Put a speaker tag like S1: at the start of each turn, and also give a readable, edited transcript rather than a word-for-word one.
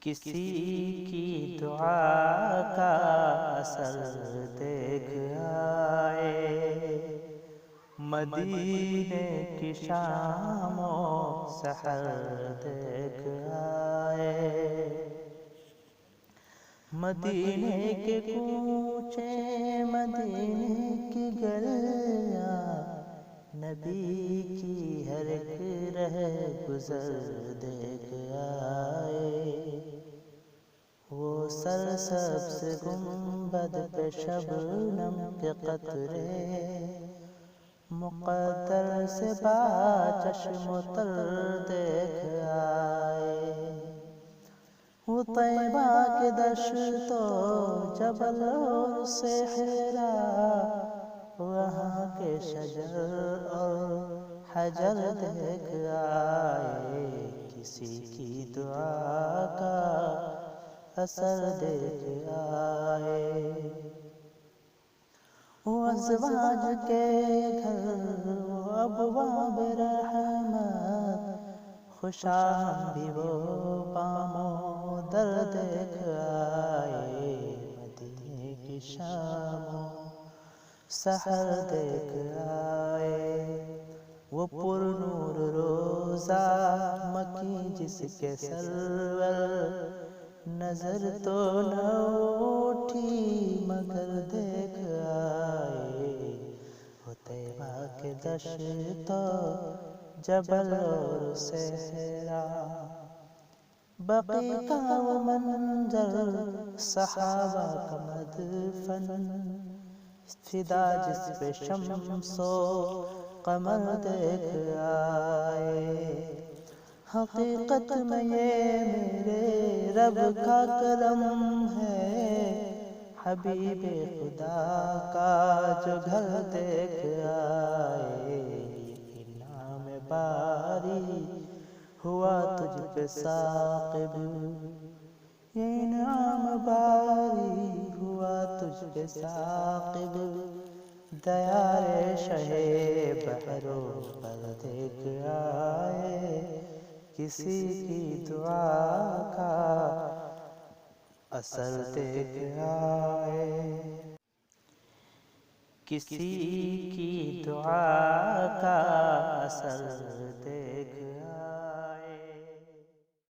S1: کسی کی دعا کا اثر دیکھ آئے، مدینے کی شام و سحر دیکھ آئے، مدینے کے کوچے مدینے کی گلیاں، نبی کی ہر ایک رہ گزر دیکھ آئے، وہ سرسبز گنبد پہ شبنم کے قطرے، مقدر سے با چشم تر دیکھ آئے، وہ طیبہ کے دشت و جبل اور صحرا، وہاں کے شجر اور حجر دیکھ آئے، کسی کی دعا کا اثر دیکھ آئے، وہ ازواج کے گھر وہ ابواب رحمت، خوشام بھی وہ بام و در دیکھ آئے، مدینے کی شام و سحر دیکھ آئے، وہ پر نور روزہ مکی جس کے سرور، نظر تو نہ اٹھی مگر دیکھ آئے، وہ طیبہ کے دشت و جبل اور صحرا، بقیع کا وہ منظر صحابہ کا مدفن، فدا جس پہ شمس و قمر دیکھ آئے، حقیقت میں یہ میرے رب کا کرم ہے، حبیب خدا کا جو گھر دیکھ آئے، یہ انعام باری ہوا تجھ پہ ثاقب، یہ انعام باری ہوا تجھ پہ ثاقب، دیار شہ بحروں پر دیکھ آئے، کسی کی دعا کا اثر دیکھ آئے، کسی کی دعا کا اثر دیکھ